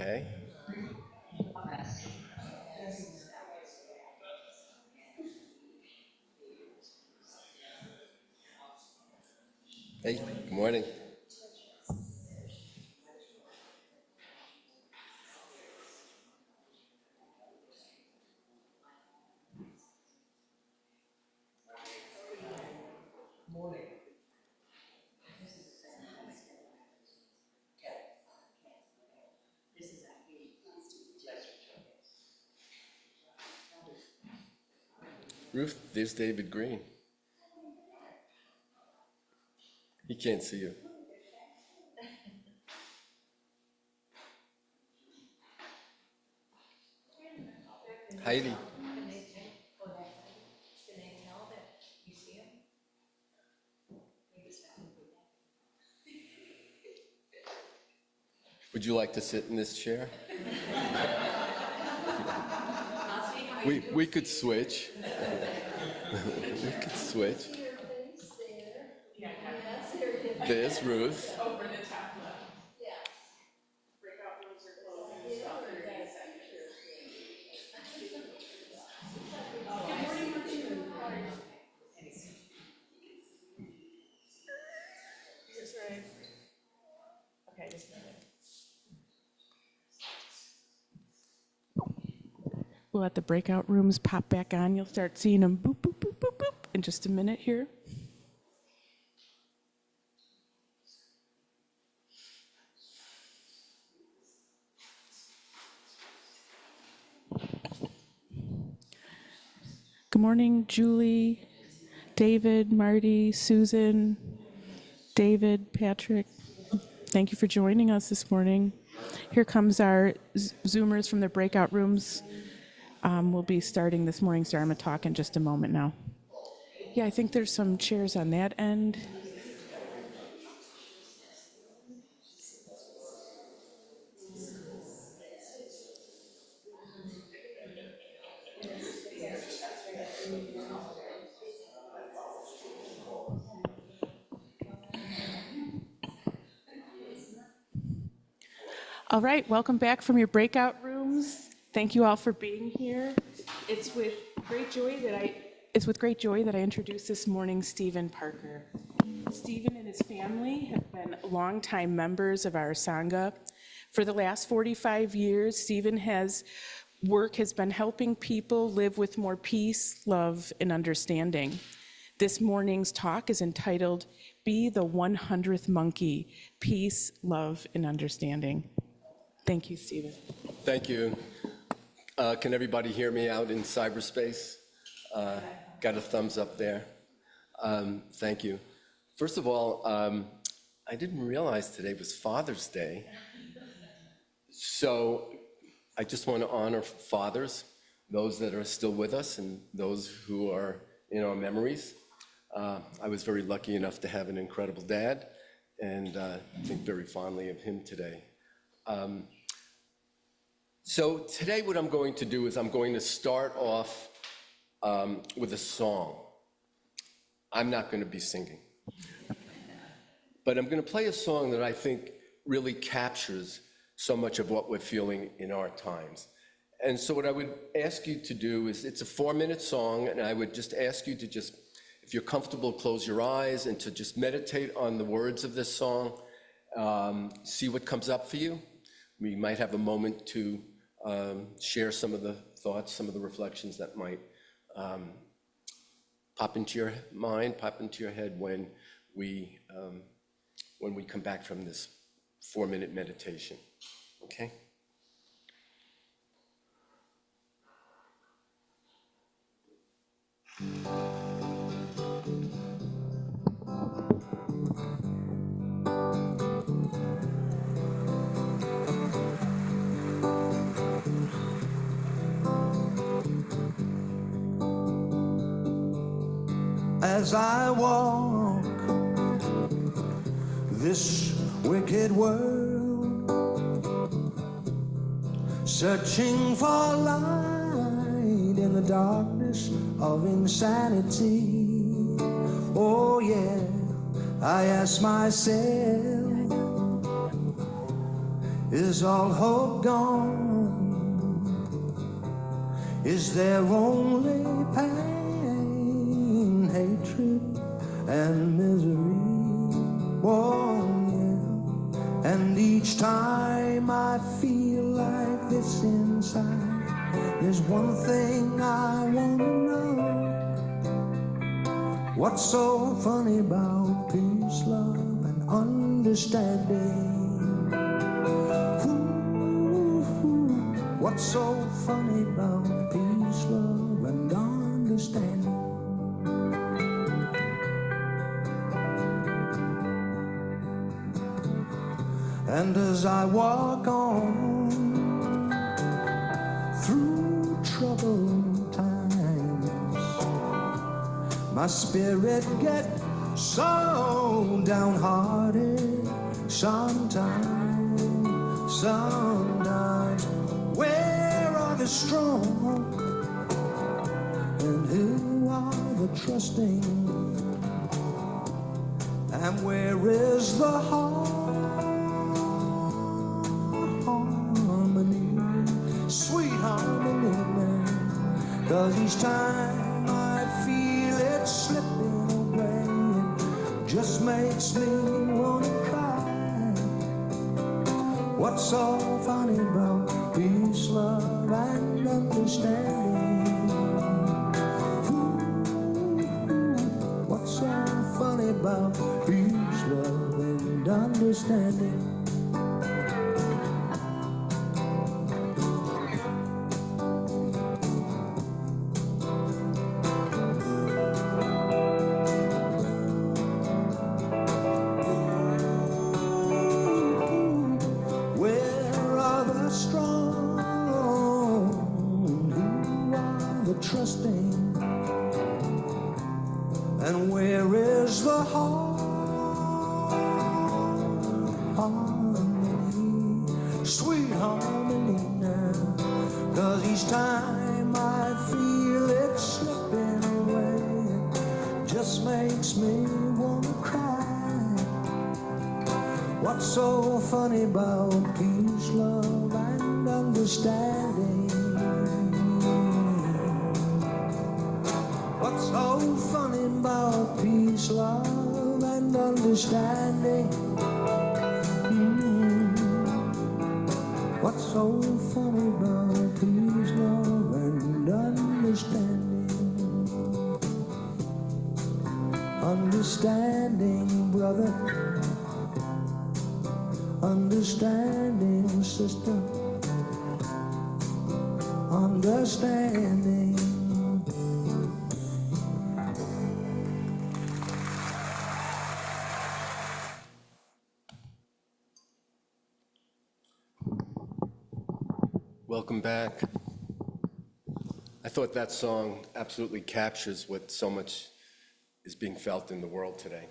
Okay. Hey, good morning. Ruth, there's David Green. He can't see you. Heidi, would you like to sit in this chair? We could switch. We could switch. There's Ruth. We'll let the breakout rooms pop back on. You'll start seeing them boop, boop, boop, boop, boop in just a minute here. Good morning, Julie, David, Marty, Susan, David, Patrick. Thank you for joining us this morning. Here comes our Zoomers from the breakout rooms. We'll be starting this morning's Dharma talk in just a moment now. Yeah, I think there's some chairs on that end. All right, welcome back from your breakout rooms. Thank you all for being here. It's with great joy that I introduce this morning Stephen Parker. Stephen and his family have been longtime members of our Sangha. For the last 45 years, Stephen's work has been helping people live with more peace, love, and understanding. This morning's talk is entitled, Be the 100th Monkey, Peace, Love, and Understanding. Thank you, Stephen. Thank you. Can everybody hear me out in cyberspace? Got a thumbs up there. Thank you. First of all, I didn't realize today was Father's Day. So I just want to honor fathers, those that are still with us and those who are in our memories. I was very lucky enough to have an incredible dad and think very fondly of him today. So today what I'm going to do is I'm going to start off with a song. I'm not going to be singing, but I'm going to play a song that I think really captures so much of what we're feeling in our times. And so what I would ask you to do is, it's a 4-minute song, and I would just ask you to just, if you're comfortable, close your eyes and to just meditate on the words of this song, see what comes up for you. We might have a moment to share some of the thoughts, some of the reflections that might pop into your mind, pop into your head when we come back from this 4-minute meditation. Okay? As I walk this wicked world, searching for light in the darkness of insanity. Oh yeah, I ask myself, Is all hope gone? Is there only pain, hatred, and misery? Oh, yeah. And each time I feel like this inside, there's one thing I want to know. What's so funny about peace, love, and understanding? What's so funny about peace, love, and understanding? And as I walk on through troubled times, my spirit gets so downhearted sometimes. Where are the strong? And who are the trusting? And where is the harmony, sweet harmony now? 'Cause each time I feel it slipping away, it just makes me wanna cry. What's so funny about peace, love, and understanding? What's so funny about peace, love, and understanding? Where are the strong? Who are the trusting? And where is the harmony, sweet harmony now? 'Cause each time I feel it slipping away, it just makes me wanna cry. What's so funny about peace, love, and understanding? What's so funny about peace, love, and understanding? What's so funny about peace, love, and understanding? Understanding, brother. Understanding, sister. Understanding. Welcome back. I thought that song absolutely captures what so much is being felt in the world today.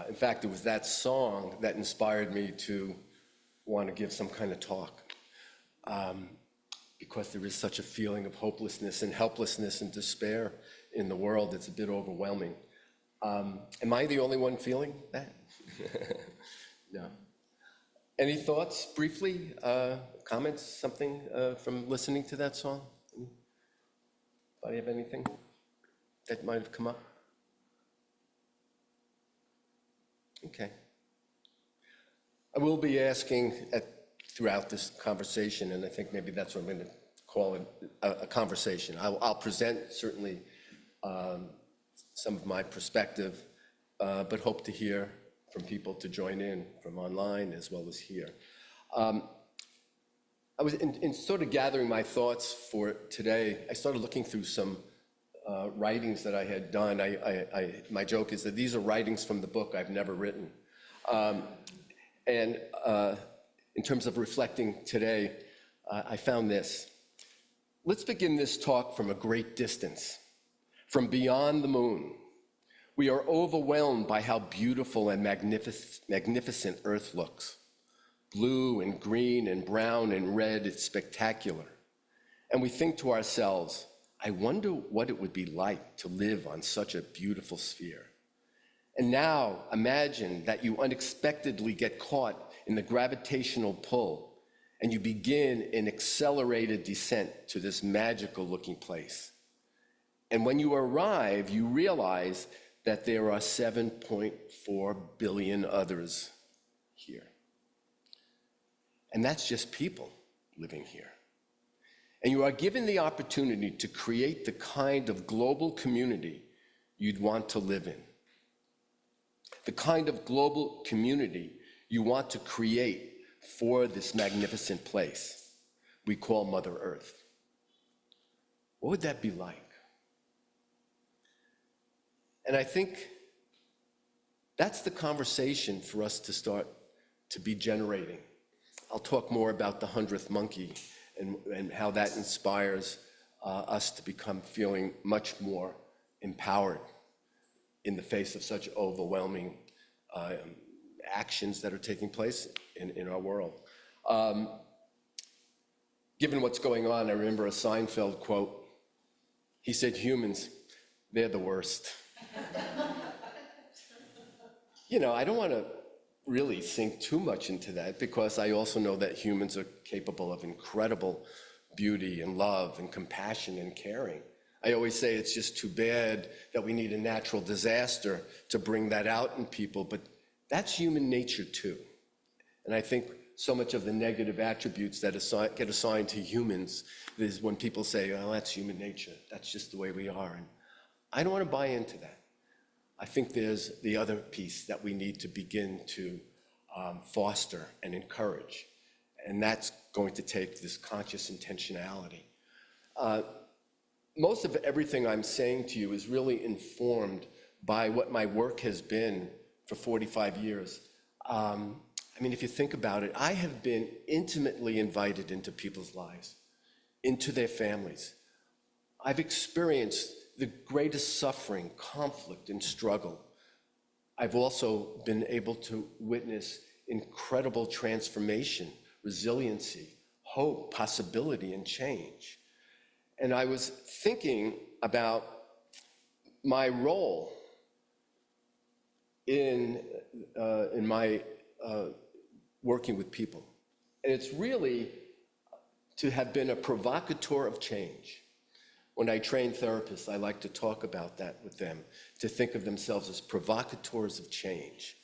In fact, it was that song that inspired me to want to give some kind of talk, because there is such a feeling of hopelessness and helplessness and despair in the world. It's a bit overwhelming. Am I the only one feeling that? No. Any thoughts, briefly, comments, something from listening to that song? Anybody have anything that might have come up? Okay. I will be asking throughout this conversation, and I think maybe that's what I'm going to call it, a conversation. I'll present certainly some of my perspective, but hope to hear from people to join in from online as well as here. I was in sort of gathering my thoughts for today. I started looking through some writings that I had done. My joke is that these are writings from the book I've never written. And in terms of reflecting today, I found this. Let's begin this talk from a great distance, from beyond the moon. We are overwhelmed by how beautiful and magnificent Earth looks. Blue and green and brown and red, it's spectacular. And we think to ourselves, I wonder what it would be like to live on such a beautiful sphere. And now imagine that you unexpectedly get caught in the gravitational pull and you begin an accelerated descent to this magical looking place. And when you arrive, you realize that there are 7.4 billion others here. And that's just people living here. And you are given the opportunity to create the kind of global community you'd want to live in. The kind of global community you want to create for this magnificent place we call Mother Earth. What would that be like? And I think that's the conversation for us to start to be generating. I'll talk more about the 100th monkey and how that inspires us to become feeling much more empowered in the face of such overwhelming actions that are taking place in our world. Given what's going on, I remember a Seinfeld quote. He said, "Humans, they're the worst." I don't want to really sink too much into that, because I also know that humans are capable of incredible beauty and love and compassion and caring. I always say it's just too bad that we need a natural disaster to bring that out in people, but that's human nature too. And I think so much of the negative attributes that get assigned to humans is when people say, "Oh, that's human nature, that's just the way we are." And I don't want to buy into that. I think there's the other piece that we need to begin to foster and encourage, and that's going to take this conscious intentionality. Most of everything I'm saying to you is really informed by what my work has been for 45 years. If you think about it, I have been intimately invited into people's lives, into their families. I've experienced the greatest suffering, conflict, and struggle. I've also been able to witness incredible transformation, resiliency, hope, possibility, and change. And I was thinking about my role in my working with people. And it's really to have been a provocateur of change. When I train therapists, I like to talk about that with them, to think of themselves as provocateurs of change.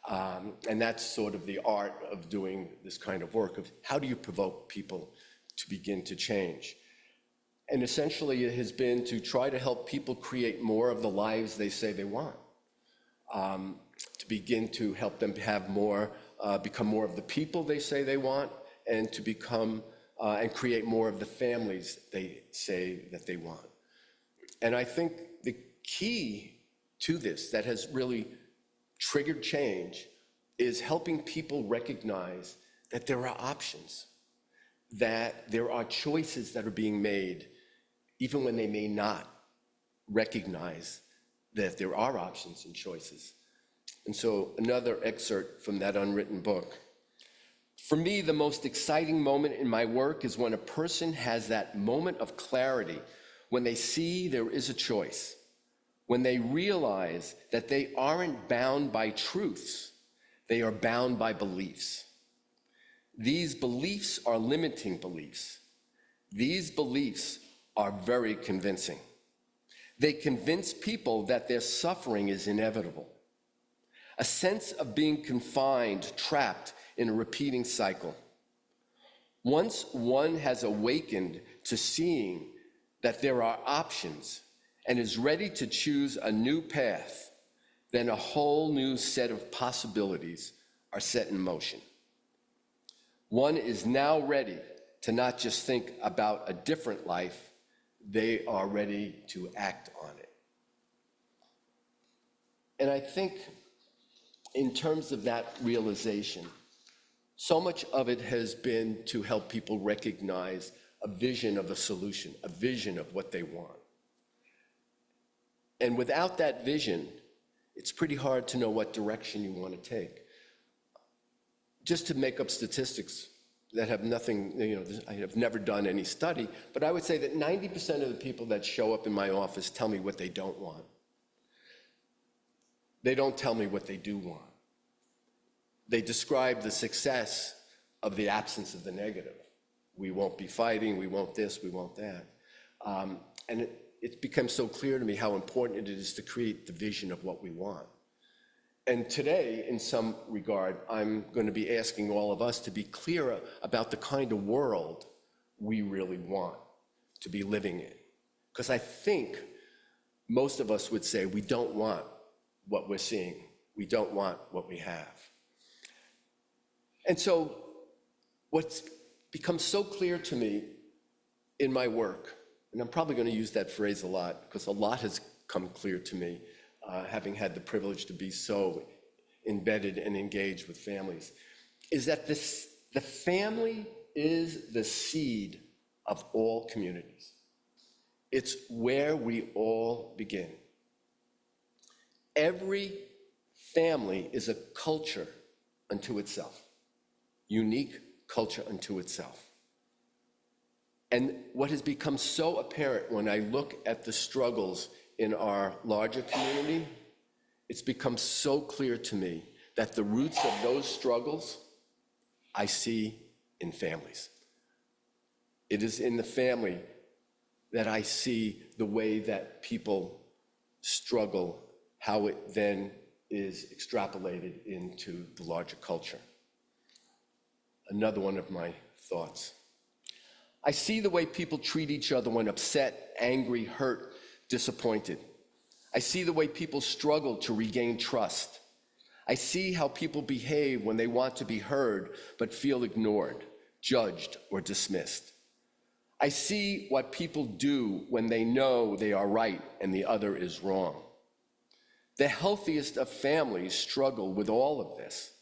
And that's sort of the art of doing this kind of work, of how do you provoke people to begin to change? And essentially it has been to try to help people create more of the lives they say they want, to begin to help them have more, become more of the people they say they want, and to become and create more of the families they say that they want. And I think the key to this that has really triggered change is helping people recognize that there are options, that there are choices that are being made, even when they may not recognize that there are options and choices. And so another excerpt from that unwritten book. For me, the most exciting moment in my work is when a person has that moment of clarity, when they see there is a choice, when they realize that they aren't bound by truths, they are bound by beliefs. These beliefs are limiting beliefs. These beliefs are very convincing. They convince people that their suffering is inevitable. A sense of being confined, trapped in a repeating cycle. Once one has awakened to seeing that there are options and is ready to choose a new path, then a whole new set of possibilities are set in motion. One is now ready to not just think about a different life, they are ready to act on it. And I think in terms of that realization, so much of it has been to help people recognize a vision of a solution, a vision of what they want. And without that vision, it's pretty hard to know what direction you want to take. Just to make up statistics that have nothing, I have never done any study, but I would say that 90% of the people that show up in my office tell me what they don't want. They don't tell me what they do want. They describe the success, of the absence of the negative. We won't be fighting, we won't this, we won't that. And it becomes so clear to me how important it is to create the vision of what we want. And today, in some regard, I'm going to be asking all of us to be clearer about the kind of world we really want to be living in. Because I think most of us would say we don't want what we're seeing. We don't want what we have. And so what's become so clear to me in my work, and I'm probably going to use that phrase a lot because a lot has come clear to me, having had the privilege to be so embedded and engaged with families, is that the family is the seed of all communities. It's where we all begin. Every family is a culture unto itself, unique culture unto itself. And what has become so apparent when I look at the struggles in our larger community, it's become so clear to me that the roots of those struggles I see in families. It is in the family that I see the way that people struggle, how it then is extrapolated into the larger culture. Another one of my thoughts. I see the way people treat each other when upset, angry, hurt, disappointed. I see the way people struggle to regain trust. I see how people behave when they want to be heard but feel ignored, judged, or dismissed. I see what people do when they know they are right and the other is wrong. The healthiest of families struggle with all of this.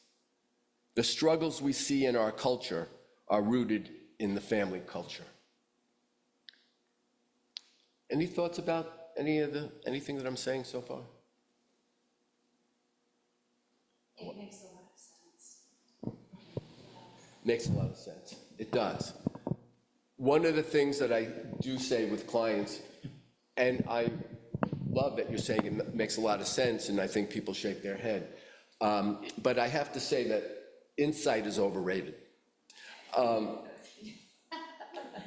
The struggles we see in our culture are rooted in the family culture. Any thoughts about anything that I'm saying so far? It makes a lot of sense. Makes a lot of sense. It does. One of the things that I do say with clients, and I love that you're saying it makes a lot of sense, and I think people shake their head, but I have to say that insight is overrated.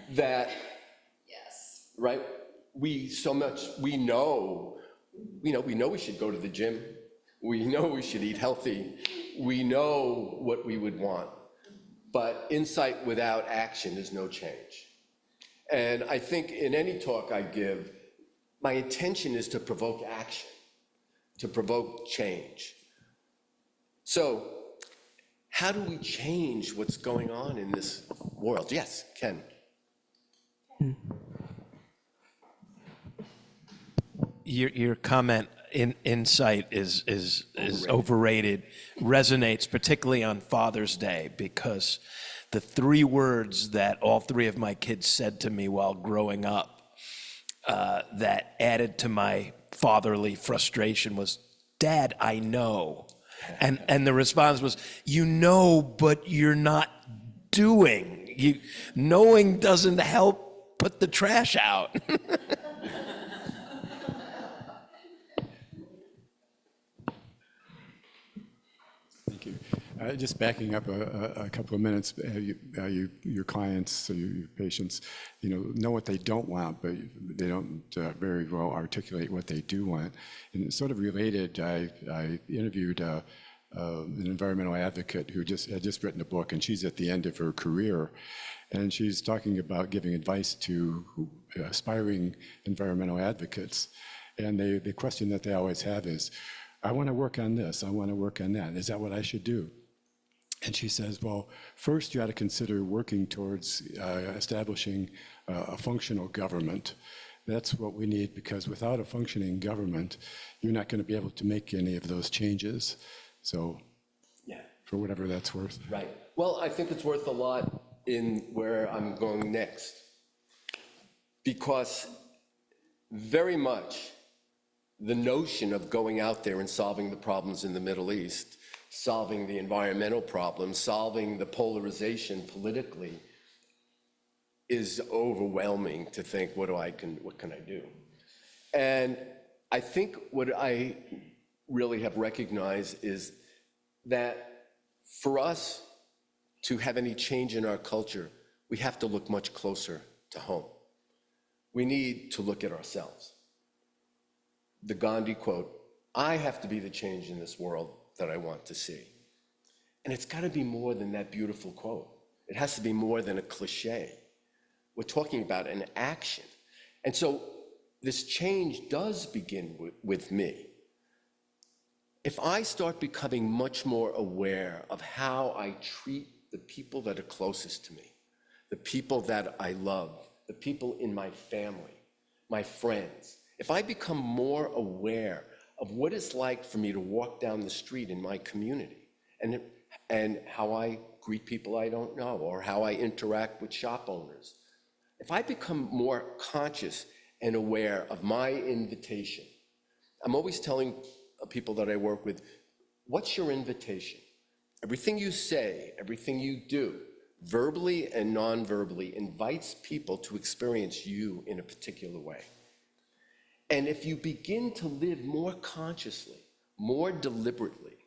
That, Yes. right? We know we should go to the gym. We know we should eat healthy. We know what we would want. But insight without action is no change. And I think in any talk I give, my intention is to provoke action, to provoke change. So, how do we change what's going on in this world? Yes, Ken. Your comment in insight is overrated, resonates particularly on Father's Day, because the three words that all three of my kids said to me while growing up that added to my fatherly frustration was, "Dad, I know." And the response was, "You know, but you're not doing. Knowing doesn't help put the trash out." Thank you. Just backing up a couple of minutes, your clients, your patients, know what they don't want, but they don't very well articulate what they do want. And sort of related, I interviewed an environmental advocate who had just written a book, and she's at the end of her career, and she's talking about giving advice to aspiring environmental advocates. And the question that they always have is, "I want to work on this, I want to work on that. Is that what I should do?" And she says, "Well, first you ought to consider working towards establishing a functional government. That's what we need, because without a functioning government, you're not going to be able to make any of those changes." So, Yeah. for whatever that's worth. Right. Well, I think it's worth a lot in where I'm going next, because very much the notion of going out there and solving the problems in the Middle East, solving the environmental problems, solving the polarization politically, is overwhelming to think, what can I do? And I think what I really have recognized is that for us to have any change in our culture, we have to look much closer to home. We need to look at ourselves. The Gandhi quote, I have to be the change in this world that I want to see. And it's got to be more than that beautiful quote. It has to be more than a cliche. We're talking about an action. And so this change does begin with me. If I start becoming much more aware of how I treat the people that are closest to me, the people that I love, the people in my family, my friends, if I become more aware of what it's like for me to walk down the street in my community and how I greet people I don't know, or how I interact with shop owners, if I become more conscious and aware of my invitation, I'm always telling people that I work with, what's your invitation? Everything you say, everything you do, verbally and non-verbally, invites people to experience you in a particular way. And if you begin to live more consciously, more deliberately,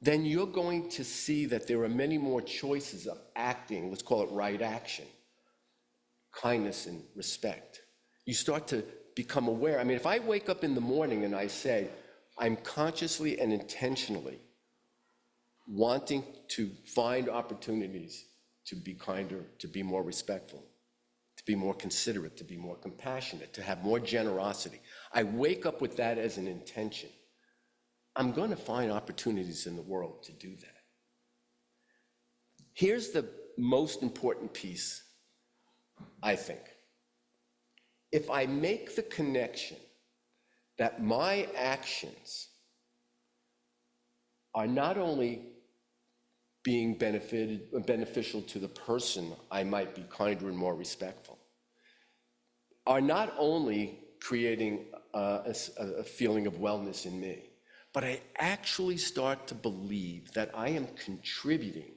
then you're going to see that there are many more choices of acting, let's call it right action, kindness and respect. You start to become aware. I mean, if I wake up in the morning and I say, I'm consciously and intentionally wanting to find opportunities to be kinder, to be more respectful, to be more considerate, to be more compassionate, to have more generosity. I wake up with that as an intention. I'm going to find opportunities in the world to do that. Here's the most important piece, I think. If I make the connection that my actions are not only being beneficial to the person I might be kinder and more respectful, are not only creating a feeling of wellness in me, but I actually start to believe that I am contributing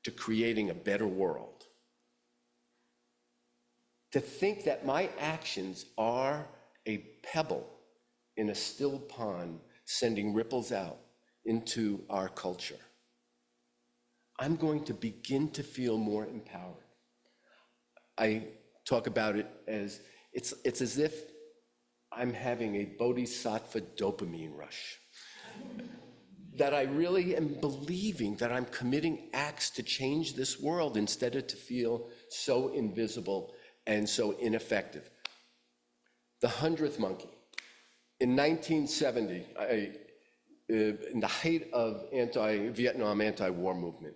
to creating a better world. To think that my actions are a pebble in a still pond sending ripples out into our culture, I'm going to begin to feel more empowered. I talk about it as, it's as if I'm having a bodhisattva dopamine rush. That I really am believing that I'm committing acts to change this world instead of to feel so invisible and so ineffective. The 100th monkey. In 1970, in the height of Vietnam anti-war movement,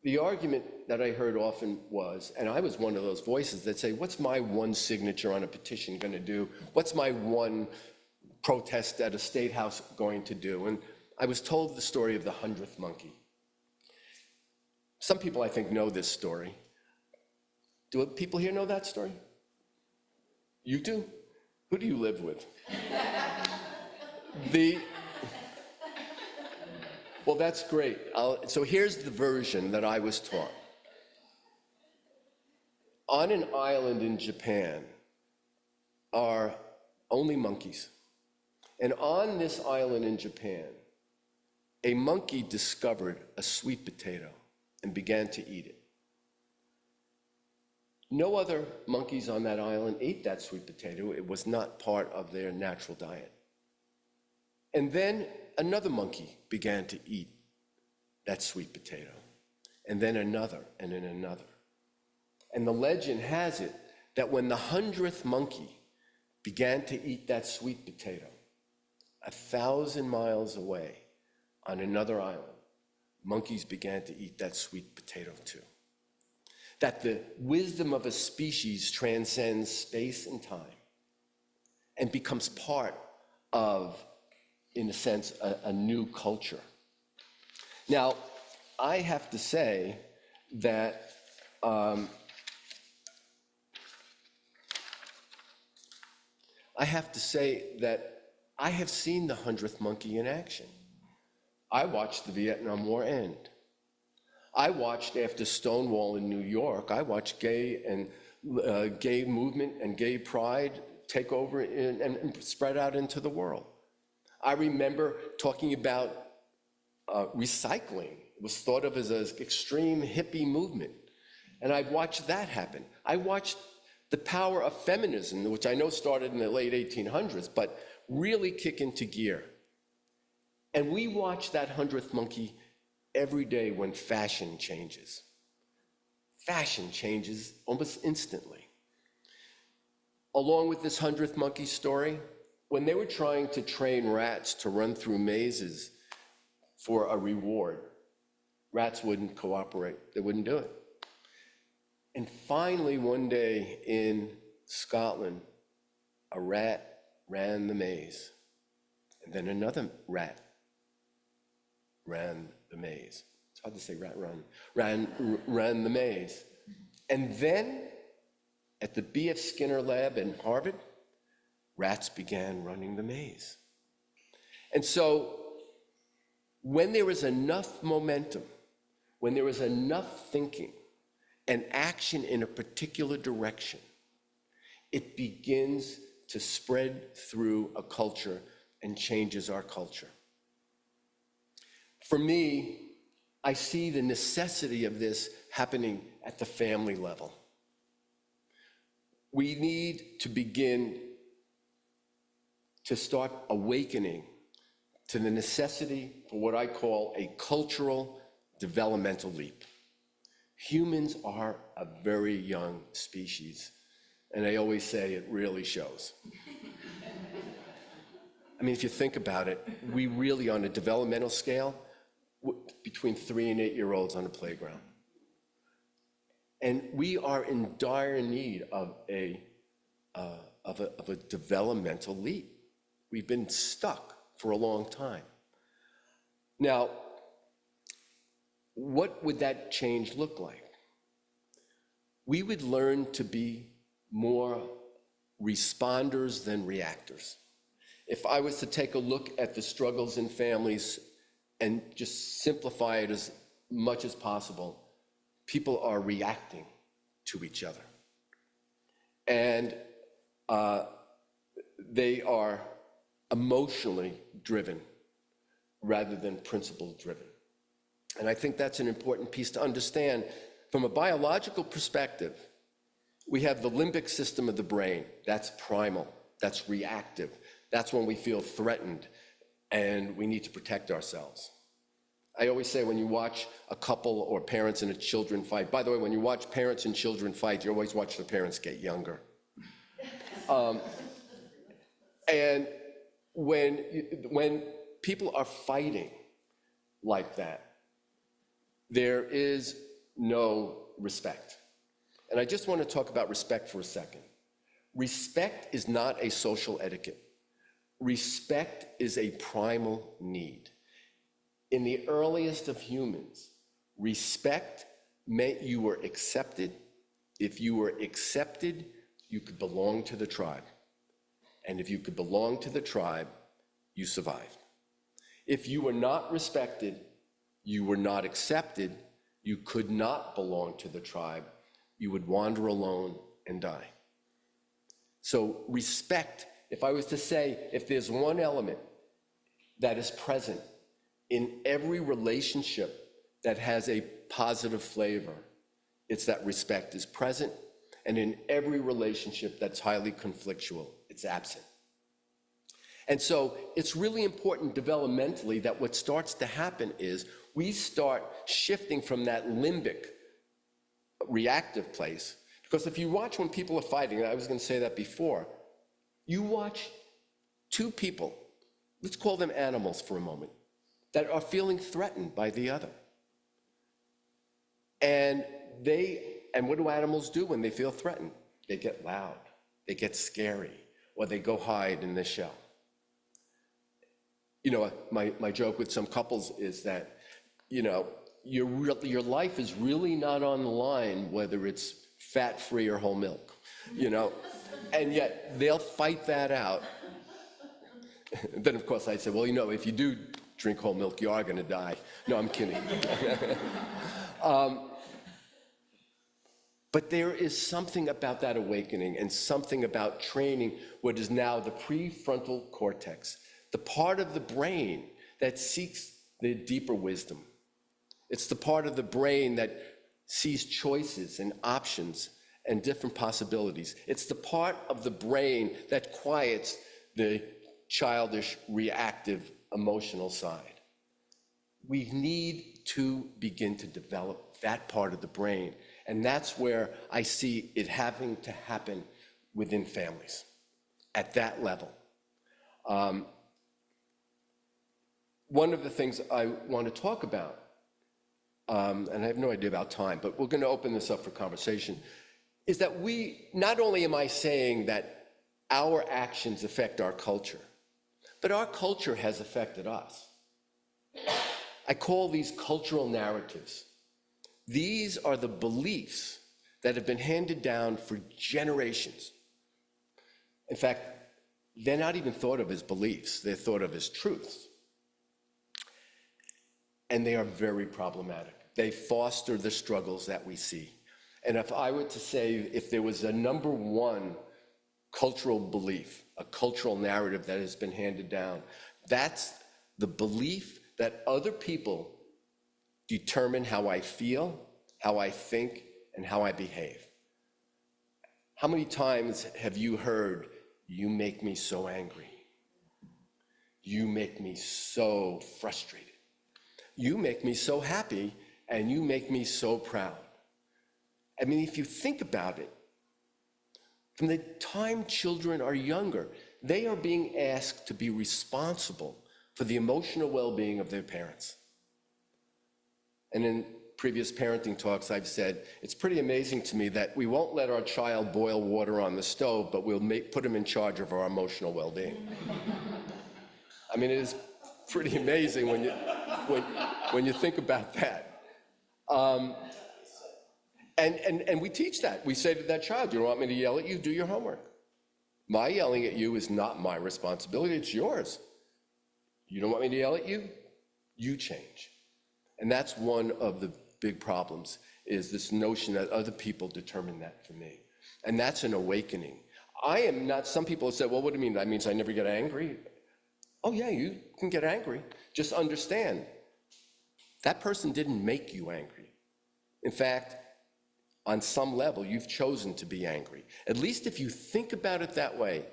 the argument that I heard often was, and I was one of those voices that say, what's my one signature on a petition going to do? What's my one protest at a state house going to do? And I was told the story of the 100th monkey. Some people, I think, know this story. Do people here know that story? You do? Who do you live with? Well, that's great. So here's the version that I was taught. On an island in Japan are only monkeys. And on this island in Japan, a monkey discovered a sweet potato and began to eat it. No other monkeys on that island ate that sweet potato. It was not part of their natural diet. And then another monkey began to eat that sweet potato, and then another, and then another. And the legend has it that when the 100th monkey began to eat that sweet potato, 1,000 miles away on another island, monkeys began to eat that sweet potato too. That the wisdom of a species transcends space and time and becomes part of, in a sense, a new culture. Now, I have to say that I have seen the 100th monkey in action. I watched the Vietnam War end. I watched, after Stonewall in New York, I watched gay movement and gay pride take over and spread out into the world. I remember talking about recycling It was thought of as an extreme hippie movement. And I watched that happen. I watched the power of feminism, which I know started in the late 1800s, but really kick into gear. And we watch that 100th monkey every day when fashion changes. Fashion changes almost instantly. Along with this 100th monkey story, when they were trying to train rats to run through mazes for a reward, rats wouldn't cooperate. They wouldn't do it. And finally, one day in Scotland, a rat ran the maze. And then another rat ran the maze. It's hard to say rat run. Ran the maze. And then at the B.F. Skinner lab in Harvard, rats began running the maze. And so when there is enough momentum, when there is enough thinking and action in a particular direction, it begins to spread through a culture and changes our culture. For me, I see the necessity of this happening at the family level. We need to begin to start awakening to the necessity for what I call a cultural developmental leap. Humans are a very young species, and I always say it really shows. I mean, if you think about it, we really, on a developmental scale, between 3 and 8-year-olds on the playground. And we are in dire need of a developmental leap. We've been stuck for a long time. Now, what would that change look like? We would learn to be more responders than reactors. If I was to take a look at the struggles in families and just simplify it as much as possible, people are reacting to each other. And they are emotionally driven rather than principle driven. And I think that's an important piece to understand. From a biological perspective, we have the limbic system of the brain. That's primal, that's reactive. That's when we feel threatened and we need to protect ourselves. I always say when you watch a couple or parents and a children fight, by the way, when you watch parents and children fight, you always watch the parents get younger. And when people are fighting like that, there is no respect. And I just want to talk about respect for a second. Respect is not a social etiquette. Respect is a primal need. In the earliest of humans, respect meant you were accepted. If you were accepted, you could belong to the tribe. And if you could belong to the tribe, you survived. If you were not respected, you were not accepted, you could not belong to the tribe, you would wander alone and die. So respect, if I was to say, if there's one element that is present in every relationship that has a positive flavor, it's that respect is present, and in every relationship that's highly conflictual, it's absent. And so it's really important developmentally that what starts to happen is we start shifting from that limbic reactive place. Because if you watch when people are fighting, and I was going to say that before, you watch two people, let's call them animals for a moment, that are feeling threatened by the other. And what do animals do when they feel threatened? They get loud, they get scary, or they go hide in the shell. You know, my joke with some couples is that, you know, your life is really not on the line whether it's fat-free or whole milk, you know, and yet they'll fight that out. Then, of course, I say, well, you know, if you do drink whole milk, you are going to die. No, I'm kidding. But there is something about that awakening and something about training what is now the prefrontal cortex, the part of the brain that seeks the deeper wisdom. It's the part of the brain that sees choices and options and different possibilities. It's the part of the brain that quiets the childish, reactive, emotional side. We need to begin to develop that part of the brain, and that's where I see it having to happen within families, at that level. One of the things I want to talk about, and I have no idea about time, but we're going to open this up for conversation, is that not only am I saying that our actions affect our culture, but our culture has affected us. I call these cultural narratives. These are the beliefs that have been handed down for generations. In fact, they're not even thought of as beliefs, they're thought of as truths. And they are very problematic. They foster the struggles that we see. And if I were to say, if there was a number one cultural belief, a cultural narrative that has been handed down, that's the belief that other people determine how I feel, how I think, and how I behave. How many times have you heard, "You make me so angry. You make me so frustrated. You make me so happy, and you make me so proud"? I mean, if you think about it, from the time children are younger, they are being asked to be responsible for the emotional well-being of their parents. And in previous parenting talks, I've said, it's pretty amazing to me that we won't let our child boil water on the stove, but we'll put him in charge of our emotional well-being. I mean, it is pretty amazing when you think about that. And we teach that. We say to that child, "You don't want me to yell at you? Do your homework. My yelling at you is not my responsibility, it's yours. You don't want me to yell at you? You change." And that's one of the big problems, is this notion that other people determine that for me. And that's an awakening. I am not, some people have said, "Well, what do you mean? That means I never get angry?" Oh yeah, you can get angry. Just understand, that person didn't make you angry. In fact, on some level, you've chosen to be angry. At least if you think about it that way,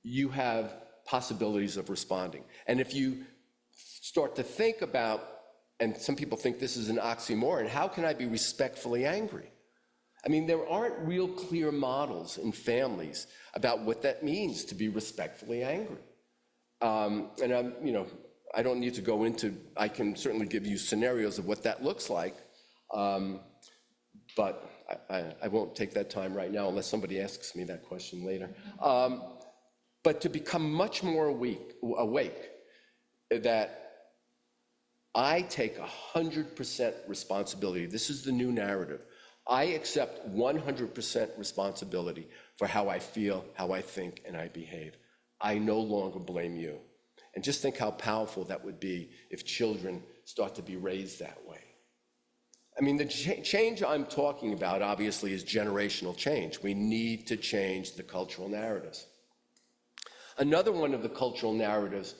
you have possibilities of responding. And if you start to think about, and some people think this is an oxymoron, how can I be respectfully angry? I mean, there aren't real clear models in families about what that means to be respectfully angry. And I don't need to go into, I can certainly give you scenarios of what that looks like, but I won't take that time right now unless somebody asks me that question later. But to become much more awake, that I take 100% responsibility. This is the new narrative. I accept 100% responsibility for how I feel, how I think, and I behave. I no longer blame you. And just think how powerful that would be if children start to be raised that way. I mean, the change I'm talking about, obviously, is generational change. We need to change the cultural narratives. Another one of the cultural narratives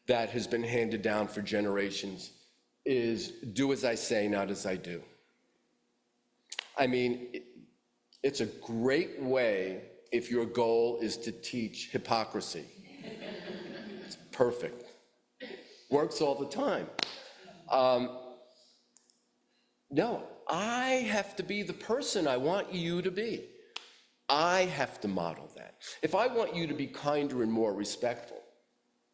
that has been handed down for generations is do as I say, not as I do. I mean, it's a great way if your goal is to teach hypocrisy. It's perfect. Works all the time. No, I have to be the person I want you to be. I have to model that. If I want you to be kinder and more respectful,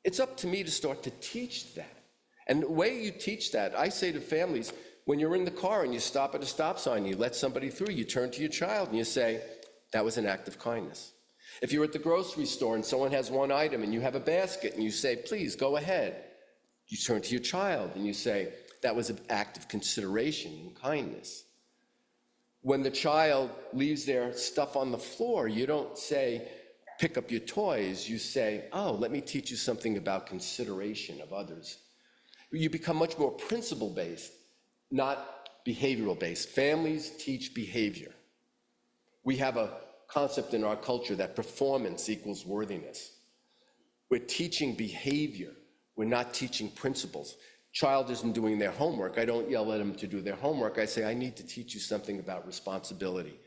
it's up to me to start to teach that. And the way you teach that, I say to families, when you're in the car and you stop at a stop sign, you let somebody through, you turn to your child and you say, that was an act of kindness. If you're at the grocery store and someone has one item and you have a basket and you say, please go ahead, you turn to your child and you say, that was an act of consideration and kindness. When the child leaves their stuff on the floor, you don't say, pick up your toys. You say, oh, let me teach you something about consideration of others. You become much more principle-based, not behavioral-based. Families teach behavior. We have a concept in our culture that performance equals worthiness. We're teaching behavior. We're not teaching principles. child isn't doing their homework, I don't yell at them to do their homework. I say, I need to teach you something about responsibility.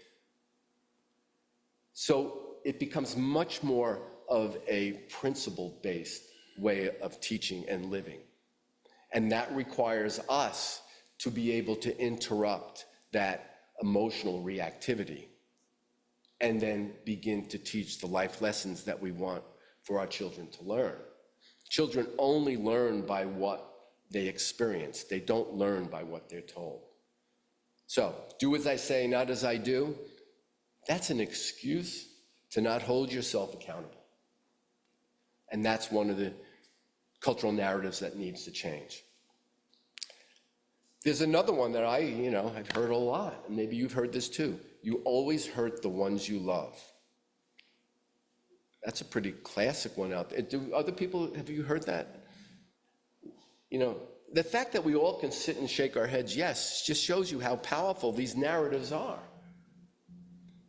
So it becomes much more of a principle-based way of teaching and living. And that requires us to be able to interrupt that emotional reactivity and then begin to teach the life lessons that we want for our children to learn. Children only learn by what they experience. They don't learn by what they're told. So, do as I say, not as I do, that's an excuse to not hold yourself accountable. And that's one of the cultural narratives that needs to change. There's another one that I've heard a lot, and maybe you've heard this too. You always hurt the ones you love. That's a pretty classic one out there. Do other people, have you heard that? The fact that we all can sit and shake our heads, yes, just shows you how powerful these narratives are.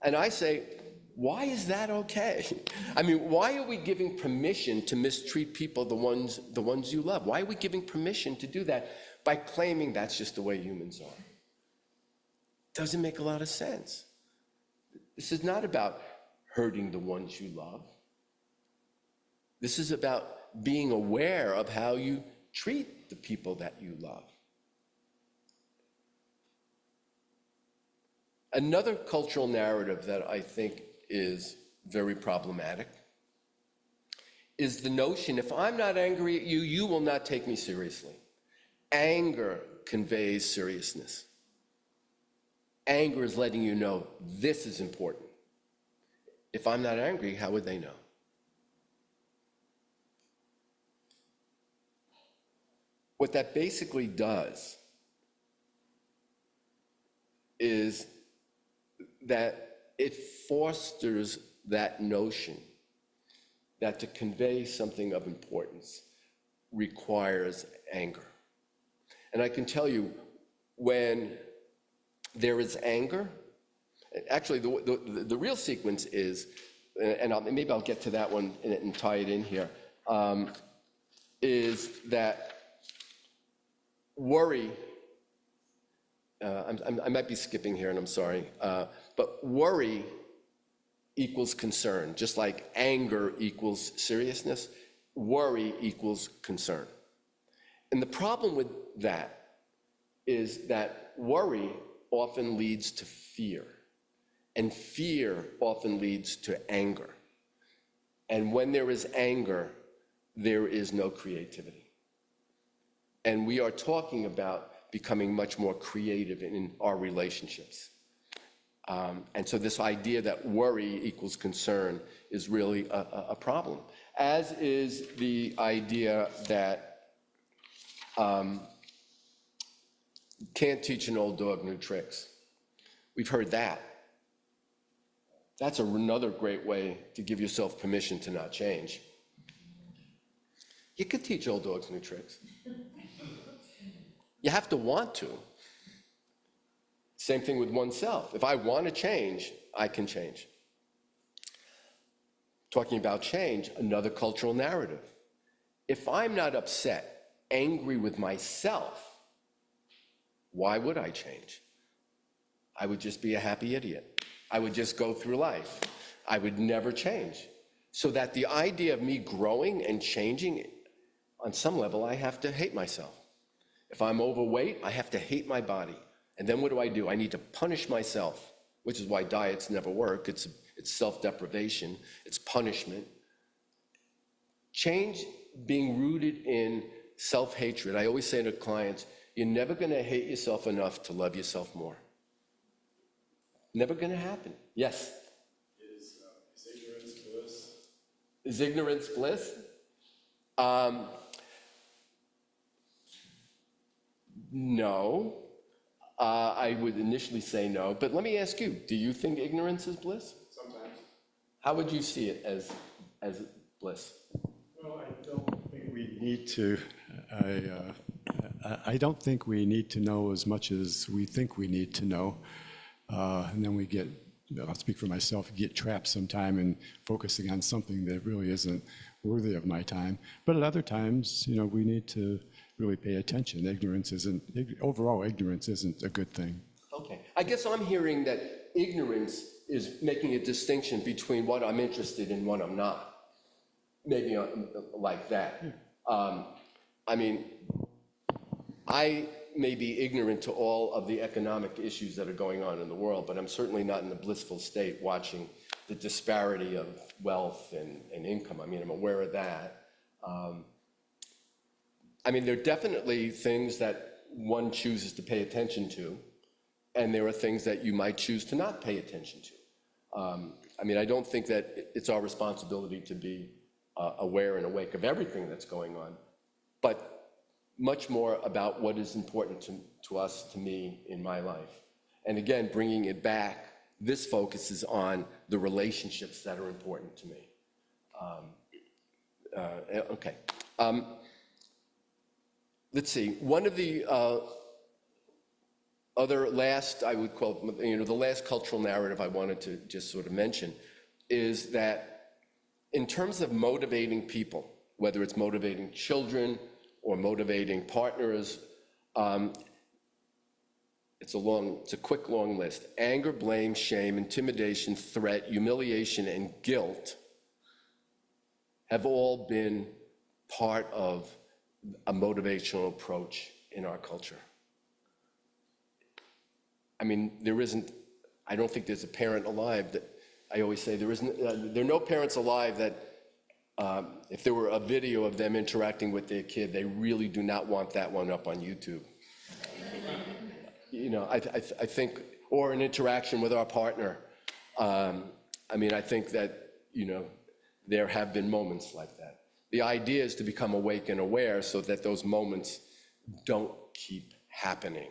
And I say, why is that okay? I mean, why are we giving permission to mistreat people, the ones you love? Why are we giving permission to do that by claiming that's just the way humans are? Doesn't make a lot of sense. This is not about hurting the ones you love. This is about being aware of how you treat the people that you love. Another cultural narrative that I think is very problematic is the notion, if I'm not angry at you, you will not take me seriously. Anger conveys seriousness. Anger is letting you know this is important. If I'm not angry, how would they know? What that basically does is that it fosters that notion that to convey something of importance requires anger. And I can tell you, when there is anger, actually the real sequence is, and maybe I'll get to that one and tie it in here, is that worry, I might be skipping here and I'm sorry, but worry equals concern. Just like anger equals seriousness, worry equals concern. And the problem with that is that worry often leads to fear, and fear often leads to anger. And when there is anger, there is no creativity. And we are talking about becoming much more creative in our relationships. And so this idea that worry equals concern is really a problem, as is the idea that can't teach an old dog new tricks. We've heard that. That's another great way to give yourself permission to not change. You could teach old dogs new tricks. You have to want to. Same thing with oneself. If I want to change, I can change. Talking about change, another cultural narrative. If I'm not upset, angry with myself, why would I change? I would just be a happy idiot. I would just go through life. I would never change. So that the idea of me growing and changing, on some level, I have to hate myself. If I'm overweight, I have to hate my body. And then what do? I need to punish myself, which is why diets never work. It's self-deprivation, it's punishment. Change being rooted in self-hatred. I always say to clients, you're never gonna hate yourself enough to love yourself more. Never gonna happen. Yes? Is ignorance bliss? Is ignorance bliss? No. I would initially say no, but let me ask you, do you think ignorance is bliss? Sometimes. How would you see it as bliss? Well, I don't think we need to. I don't think we need to know as much as we think we need to know, and then we get. I'll speak for myself. Get trapped sometime in focusing on something that really isn't worthy of my time. But at other times, we need to really pay attention. Overall ignorance isn't a good thing. Okay. I guess I'm hearing that ignorance is making a distinction between what I'm interested in and what I'm not. Maybe like that. I mean, I may be ignorant to all of the economic issues that are going on in the world, but I'm certainly not in a blissful state watching the disparity of wealth and income. I mean, I'm aware of that. I mean, there are definitely things that one chooses to pay attention to, and there are things that you might choose to not pay attention to. I mean, I don't think that it's our responsibility to be aware and awake of everything that's going on, but much more about what is important to us, to me, in my life. And again, bringing it back, this focuses on the relationships that are important to me. Okay. Let's see. One of the other last, I would call, the last cultural narrative I wanted to just sort of mention is that in terms of motivating people, whether it's motivating children or motivating partners, it's a quick, long list. Anger, blame, shame, intimidation, threat, humiliation, and guilt have all been part of a motivational approach in our culture. I mean, I don't think there's a parent alive that, I always say there are no parents alive that if there were a video of them interacting with their kid, they really do not want that one up on YouTube. I think, or an interaction with our partner. I mean, I think that, there have been moments like that. The idea is to become awake and aware so that those moments don't keep happening.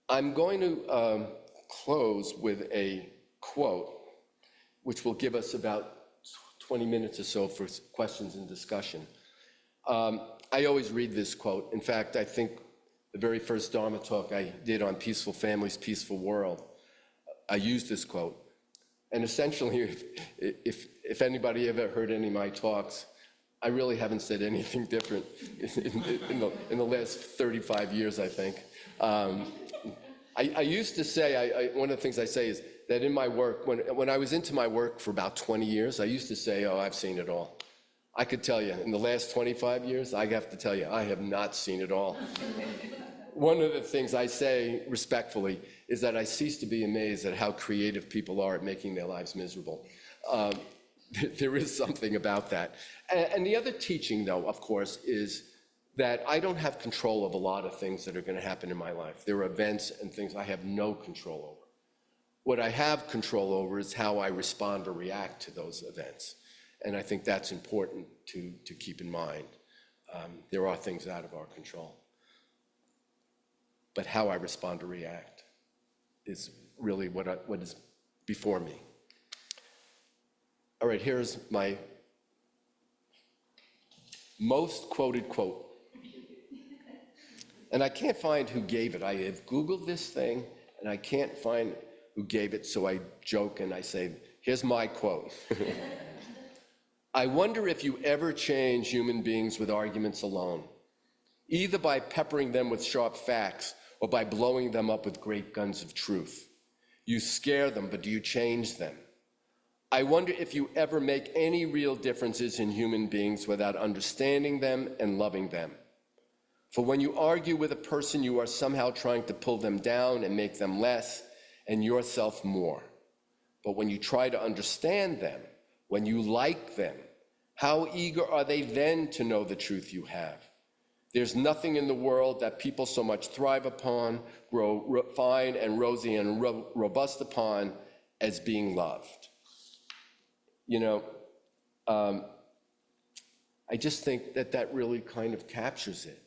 I'm going to close with a quote, which will give us about 20 minutes or so for questions and discussion. I always read this quote. In fact, I think the very first Dharma talk I did on Peaceful Families, Peaceful World, I used this quote. And essentially, if anybody ever heard any of my talks, I really haven't said anything different in the last 35 years, I think. I used to say, one of the things I say is that in my work, when I was into my work for about 20 years, I used to say, oh, I've seen it all. I could tell you, in the last 25 years, I have to tell you, I have not seen it all. One of the things I say respectfully is that I cease to be amazed at how creative people are at making their lives miserable. There is something about that. And the other teaching, though, of course, is that I don't have control of a lot of things that are going to happen in my life. There are events and things I have no control over. What I have control over is how I respond or react to those events. And I think that's important to keep in mind. There are things out of our control. But how I respond or react is really what is before me. All right, here's my most quoted quote. And I can't find who gave it. I have Googled this thing, and I can't find who gave it, so I joke and I say, here's my quote. I wonder if you ever change human beings with arguments alone, either by peppering them with sharp facts or by blowing them up with great guns of truth. You scare them, but do you change them? I wonder if you ever make any real differences in human beings without understanding them and loving them. For when you argue with a person, you are somehow trying to pull them down and make them less and yourself more. But when you try to understand them, when you like them, how eager are they then to know the truth you have? There's nothing in the world that people so much thrive upon, grow fine and rosy and robust upon as being loved. I just think that really kind of captures it,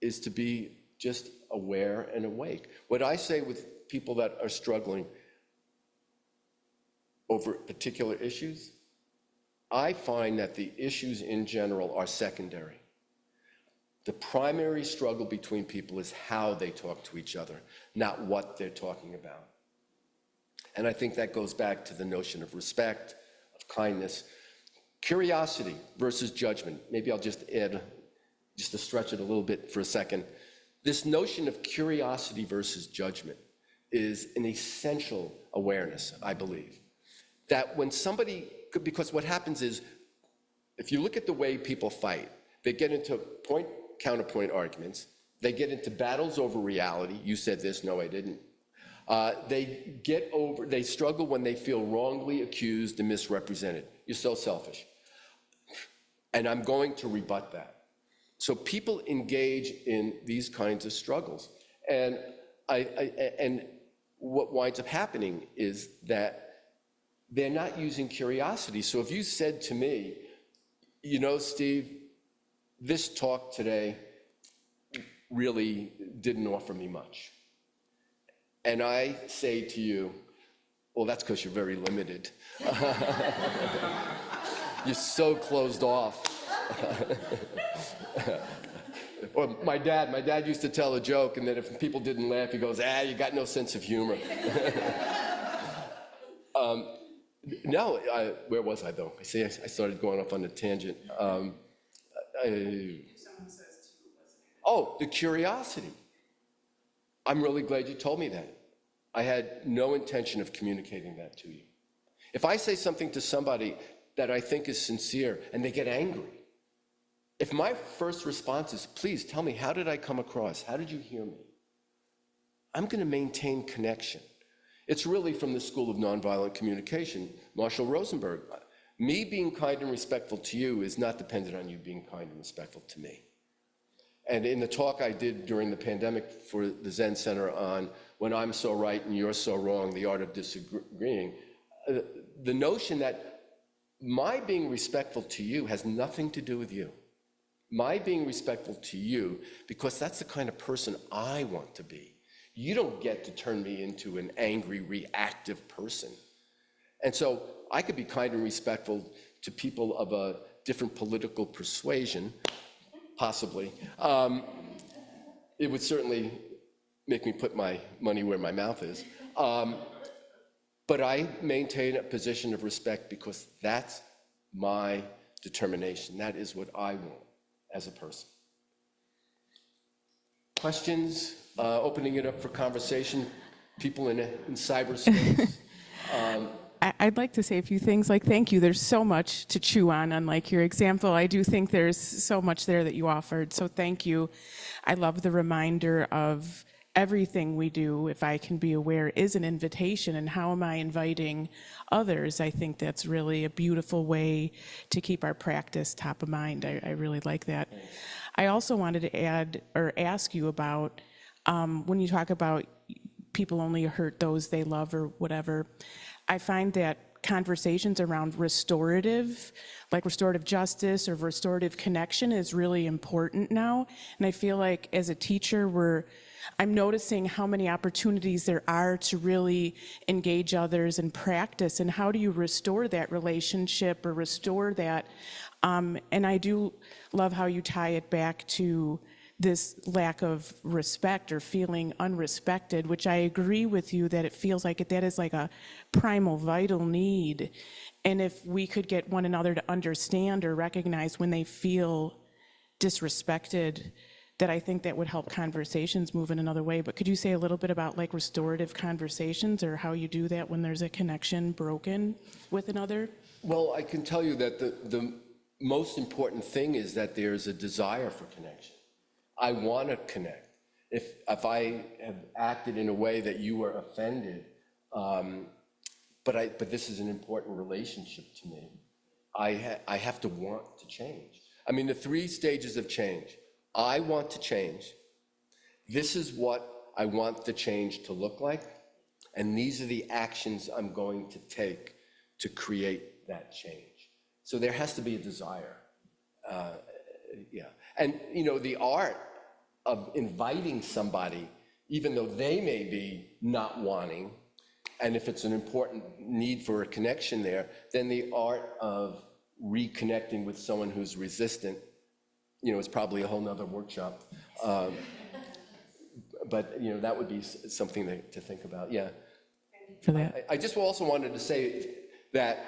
is to be just aware and awake. What I say with people that are struggling over particular issues, I find that the issues in general are secondary. The primary struggle between people is how they talk to each other, not what they're talking about. And I think that goes back to the notion of respect, of kindness. Curiosity versus judgment. Maybe I'll just add, just to stretch it a little bit for a second. This notion of curiosity versus judgment is an essential awareness, I believe. That when somebody, because what happens is, if you look at the way people fight, they get into point, counterpoint arguments, they get into battles over reality. You said this, no, I didn't. They struggle when they feel wrongly accused and misrepresented. You're so selfish. And I'm going to rebut that. So people engage in these kinds of struggles. And what winds up happening is that they're not using curiosity. So if you said to me, you know, Steve, this talk today really didn't offer me much. And I say to you, well, that's because you're very limited. You're so closed off. Or my dad used to tell a joke, and then if people didn't laugh, he goes, you got no sense of humor. Where was I though? I started going off on a tangent. The curiosity. I'm really glad you told me that. I had no intention of communicating that to you. If I say something to somebody that I think is sincere and they get angry, if my first response is, please tell me, how did I come across? How did you hear me? I'm going to maintain connection. It's really from the School of Nonviolent Communication, Marshall Rosenberg. Me being kind and respectful to you is not dependent on you being kind and respectful to me. And in the talk I did during the pandemic for the Zen Center on When I'm So Right and You're So Wrong, the Art of Disagreeing, the notion that my being respectful to you has nothing to do with you. My being respectful to you, because that's the kind of person I want to be. You don't get to turn me into an angry, reactive person. And so I could be kind and respectful to people of a different political persuasion, possibly. It would certainly make me put my money where my mouth is. But I maintain a position of respect because that's my determination. That is what I want as a person. Questions? Opening it up for conversation. People in cyberspace. I'd like to say a few things, like thank you. There's so much to chew on like your example. I do think there's so much there that you offered, so thank you. I love the reminder of everything we do, if I can be aware, is an invitation, and how am I inviting others? I think that's really a beautiful way to keep our practice top of mind. I really like that. I also wanted to add or ask you about when you talk about people only hurt those they love or whatever, I find that conversations around restorative, like restorative justice or restorative connection, is really important now. And I feel like as a teacher, I'm noticing how many opportunities there are to really engage others and practice, and how do you restore that relationship or restore that. And I do love how you tie it back to this lack of respect or feeling unrespected, which I agree with you that it feels like that is like a primal, vital need. And if we could get one another to understand or recognize when they feel disrespected, that I think that would help conversations move in another way. But could you say a little bit about like restorative conversations, or how you do that when there's a connection broken with another? Well, I can tell you that the most important thing is that there's a desire for connection. I want to connect. If I have acted in a way that you were offended, but this is an important relationship to me, I have to want to change. I mean, the 3 stages of change. I want to change. This is what I want the change to look like. And these are the actions I'm going to take to create that change. So there has to be a desire. And the art of inviting somebody, even though they may be not wanting, and if it's an important need for a connection there, then the art of reconnecting with someone who's resistant, is probably a whole nother workshop. But that would be something to think about. Yeah. For that. I just also wanted to say that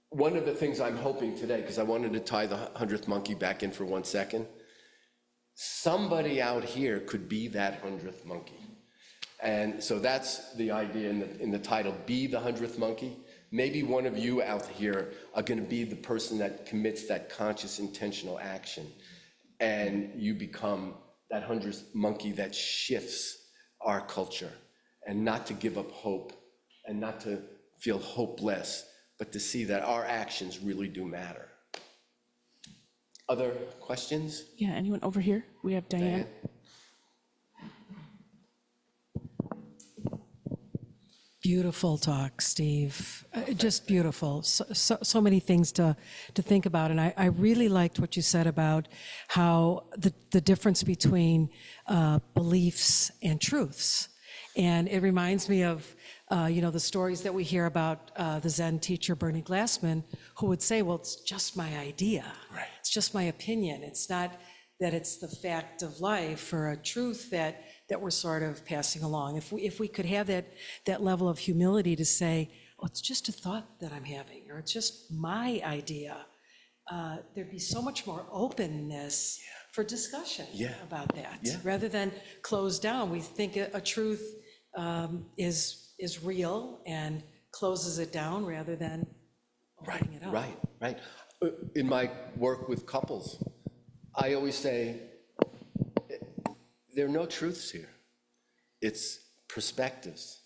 one of the things I'm hoping today, because I wanted to tie the 100th monkey back in for 1 second, somebody out here could be that 100th monkey. And so that's the idea in the title, Be the 100th Monkey. Maybe one of you out here are going to be the person that commits that conscious, intentional action. And you become that 100th monkey that shifts our culture. And not to give up hope, and not to feel hopeless, but to see that our actions really do matter. Other questions? Yeah, anyone over here? We have Diane. Beautiful talk, Steve. Just beautiful. So many things to think about. And I really liked what you said about how the difference between beliefs and truths. And it reminds me of, the stories that we hear about the Zen teacher, Bernie Glassman, who would say, well, it's just my idea. Right. It's just my opinion. It's not that it's the fact of life or a truth that we're sort of passing along. If we could have that level of humility to say, oh, it's just a thought that I'm having, or it's just my idea, there'd be so much more openness for discussion about that. Yeah. Rather than close down, we think a truth is real and closes it down rather than opening it up. Right. In my work with couples, I always say, there are no truths here. It's perspectives,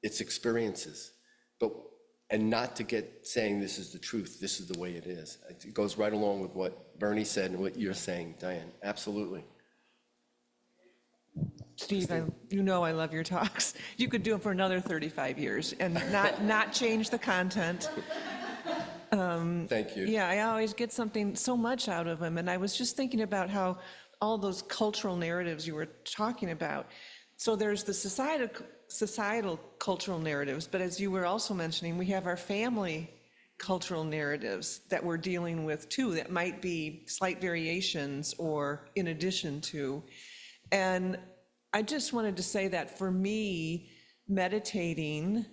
it's experiences, and not to get saying this is the truth, this is the way it is. It goes right along with what Bernie said and what you're saying, Diane, absolutely. Steve, I love your talks. You could do them for another 35 years and not change the content. Thank you. Yeah, I always get so much out of them. And I was just thinking about how all those cultural narratives you were talking about. So there's the societal cultural narratives, but as you were also mentioning, we have our family cultural narratives that we're dealing with too, that might be slight variations or in addition to. And I just wanted to say that for me, meditating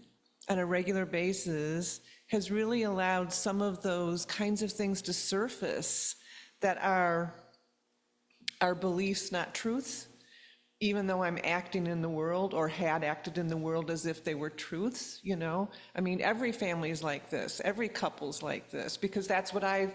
on a regular basis has really allowed some of those kinds of things to surface that are beliefs, not truths, even though I'm acting in the world or had acted in the world as if they were truths, I mean, every family is like this, every couple's like this, because that's what I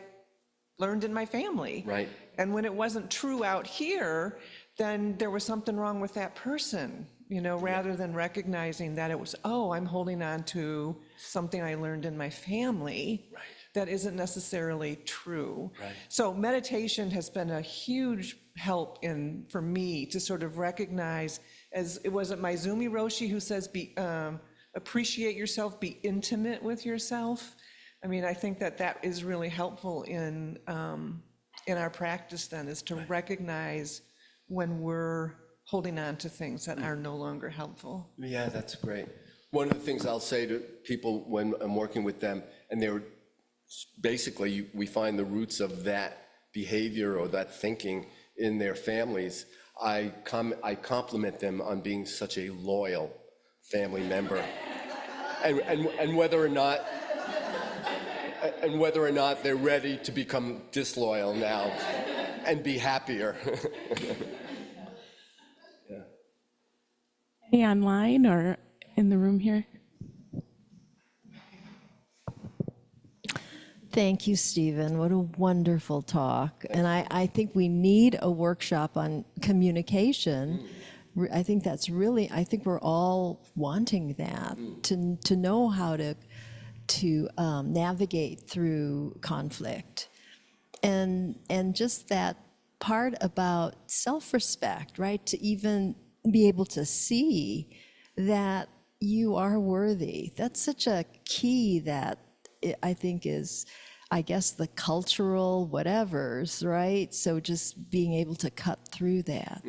learned in my family. Right. And when it wasn't true out here, then there was something wrong with that person, rather than recognizing that it was, I'm holding on to something I learned in my family that isn't necessarily true. Right. So meditation has been a huge help for me to sort of recognize, as it wasn't Maizumi Roshi who says, appreciate yourself, be intimate with yourself. I mean, I think that is really helpful in our practice then, is to recognize when we're holding on to things that are no longer helpful. Yeah, that's great. One of the things I'll say to people when I'm working with them, and they're basically, we find the roots of that behavior or that thinking in their families, I compliment them on being such a loyal family member. And whether or not they're ready to become disloyal now and be happier. Any online or in the room here? Thank you, Stephen. What a wonderful talk. And I think we need a workshop on communication. I think that's really, I think we're all wanting that, to know how to navigate through conflict. And just that part about self-respect, right? To even be able to see that you are worthy. That's such a key that I think is, I guess, the cultural whatevers, right? So just being able to cut through that.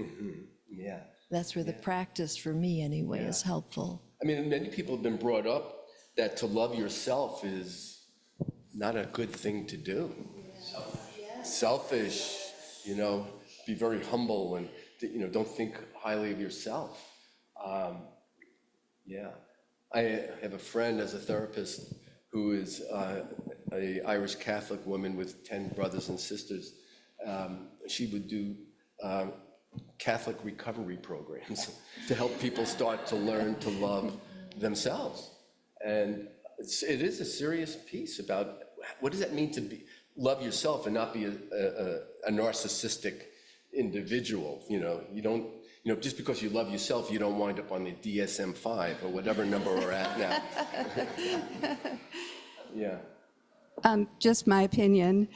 Yeah. That's where the practice, for me anyway, is helpful. I mean, many people have been brought up that to love yourself is not a good thing to do. Selfish, be very humble and, don't think highly of yourself. Yeah. I have a friend as a therapist who is a Irish Catholic woman with 10 brothers and sisters. She would do Catholic recovery programs to help people start to learn to love themselves. And it is a serious piece about what does that mean to love yourself and not be a narcissistic individual. You don't, just because you love yourself, you don't wind up on the DSM-5 or whatever number we're at now. Yeah. Just my opinion.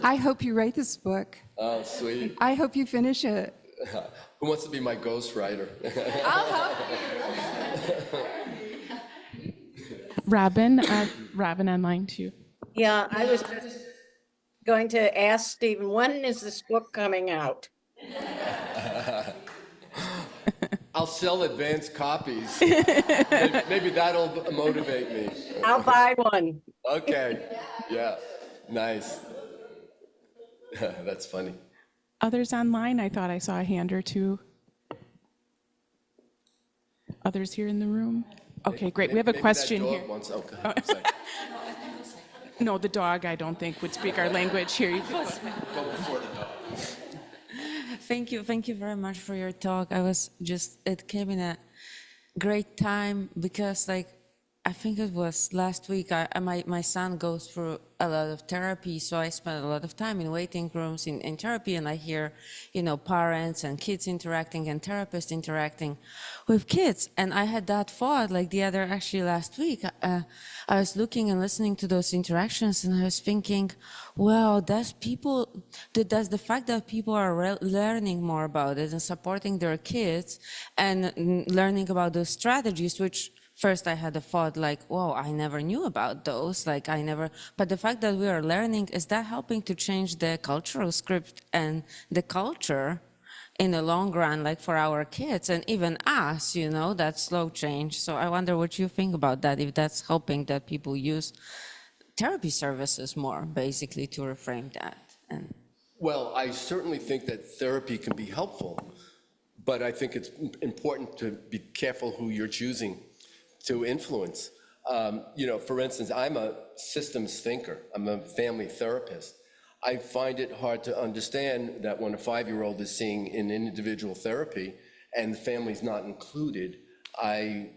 I hope you write this book. Oh, sweet. I hope you finish it. Who wants to be my ghostwriter? Robin online too. Yeah, I was going to ask Stephen, when is this book coming out? I'll sell advanced copies. Maybe that'll motivate me. I'll buy one. Okay. Yeah. Nice. That's funny. Others online, I thought I saw a hand or two. Others here in the room? Okay, great. We have a question here. Sorry. No, the dog, I don't think, would speak our language here. You could- Go before the dog. Thank you very much for your talk. It came in a great time because I think it was last week, my son goes through a lot of therapy, so I spend a lot of time in waiting rooms in therapy, and I hear, parents and kids interacting and therapists interacting with kids. And I had that thought actually last week. I was looking and listening to those interactions, and I was thinking, well, does the fact that people are learning more about it and supporting their kids and learning about those strategies, which first I had a thought whoa, I never knew about those, but the fact that we are learning, is that helping to change the cultural script and the culture in the long run, for our kids and even us, that slow change. So I wonder what you think about that, if that's helping that people use therapy services more, basically, to reframe that. Well, I certainly think that therapy can be helpful, but I think it's important to be careful who you're choosing to influence. For instance, I'm a systems thinker. I'm a family therapist. I find it hard to understand that when a 5-year-old is seeing an individual therapy and the family's not included, I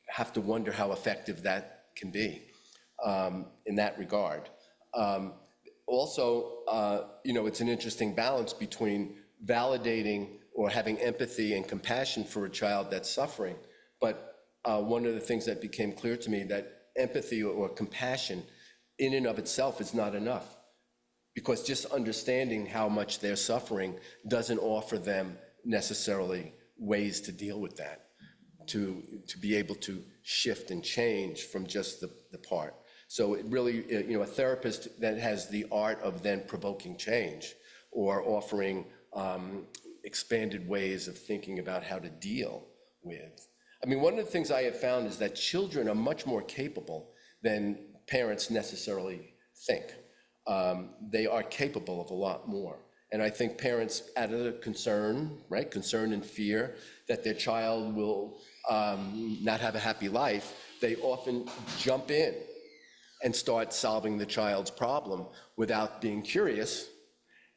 have to wonder how effective that can be in that regard. Also, it's an interesting balance between validating or having empathy and compassion for a child that's suffering, but one of the things that became clear to me that empathy or compassion in and of itself is not enough, because just understanding how much they're suffering doesn't offer them necessarily ways to deal with that, to be able to shift and change from just the part. So it really, a therapist that has the art of then provoking change or offering expanded ways of thinking about how to deal with. One of the things I have found is that children are much more capable than parents necessarily think. They are capable of a lot more. And I think parents, out of the concern and fear that their child will not have a happy life, they often jump in and start solving the child's problem without being curious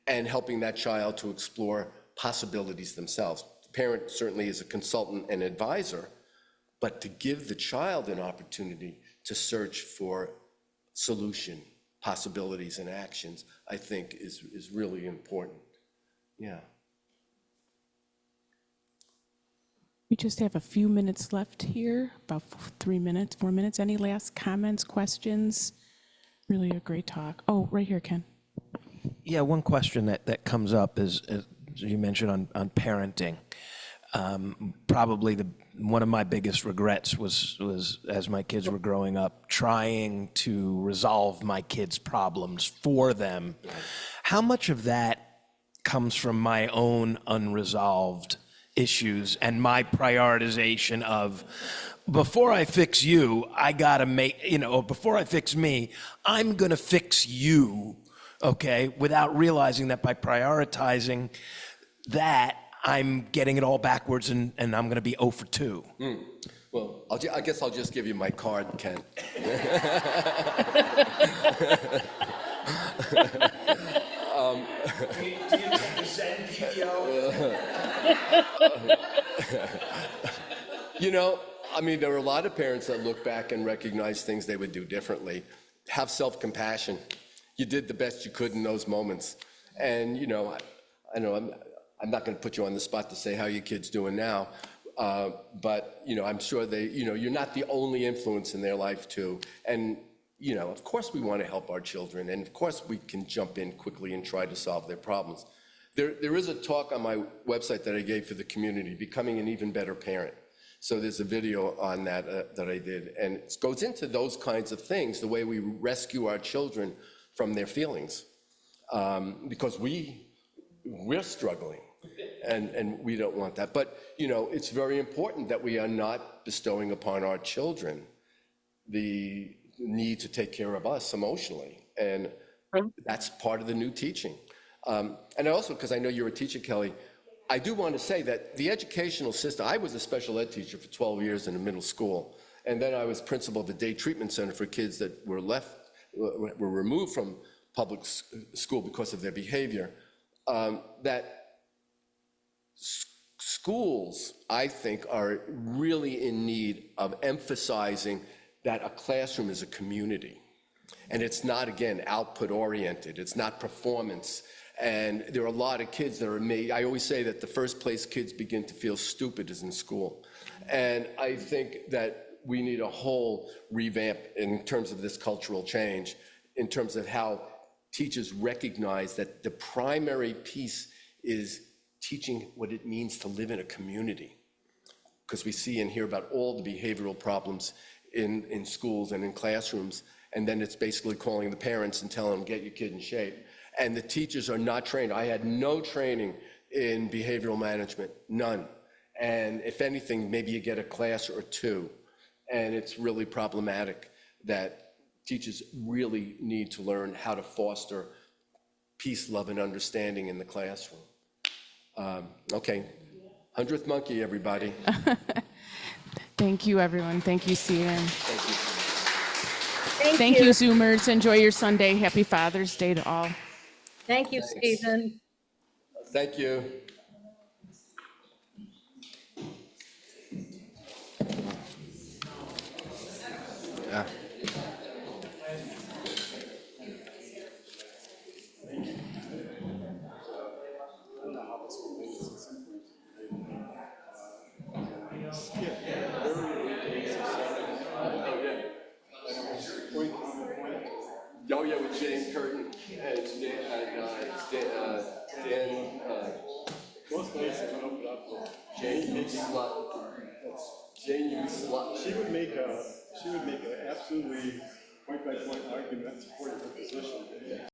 and helping that child to explore possibilities themselves. The parent certainly is a consultant and advisor, but to give the child an opportunity to search for solution, possibilities, and actions, I think is really important. Yeah. We just have a few minutes left here, about 4 minutes. Any last comments, questions? Really a great talk. Oh, right here, Ken. Yeah, one question that comes up is you mentioned on parenting. Probably one of my biggest regrets was as my kids were growing up, trying to resolve my kids' problems for them. How much of that comes from my own unresolved issues and my prioritization of, before I fix you, I gotta make, or before I fix me, I'm gonna fix you, okay? Without realizing that by prioritizing that, I'm getting it all backwards and I'm going to be 0 for 2. Well, I guess I'll just give you my card, Ken. You know, I mean, there are a lot of parents that look back and recognize things they would do differently. Have self-compassion. You did the best you could in those moments. And, you know, I know I'm not going to put you on the spot to say how your kid's doing now, but, you know, I'm sure you're not the only influence in their life, too. And, you know, of course we want to help our children, and of course we can jump in quickly and try to solve their problems. There is a talk on my website that I gave for the community, Becoming an Even Better Parent. So there's a video on that that I did, and it goes into those kinds of things, the way we rescue our children from their feelings, because we're struggling, and we don't want that. But, you know, it's very important that we are not bestowing upon our children the need to take care of us emotionally, and that's part of the new teaching. And also, because I know you're a teacher, Kelly, I do want to say that the educational system, I was a special ed teacher for 12 years in a middle school, and then I was principal of the day treatment center for kids that were removed from public school because of their behavior. Schools, I think, are really in need of emphasizing that a classroom is a community. And it's not, again, output-oriented. It's not performance. And there are a lot of kids that are made. I always say that the first place kids begin to feel stupid is in school. And I think that we need a whole revamp in terms of this cultural change, in terms of how teachers recognize that the primary piece is teaching what it means to live in a community. Because we see and hear about all the behavioral problems in schools and in classrooms, and then it's basically calling the parents and telling them, get your kid in shape. And the teachers are not trained. I had no training in behavioral management, none. And if anything, maybe you get a class or two. And it's really problematic that teachers really need to learn how to foster peace, love, and understanding in the classroom. Okay, 100th monkey, everybody. Thank you, everyone. Thank you, Stephen. Thank you. Thank you, Zoomers. Enjoy your Sunday. Happy Father's Day to all. Thank you, Thanks. Stephen. Thank you. Yeah. Oh, yeah, with Jane Curtin and Dan, Most places would open up for Jane Slut. Jane, you slut. She would make an absolutely point-by-point argument supporting her position.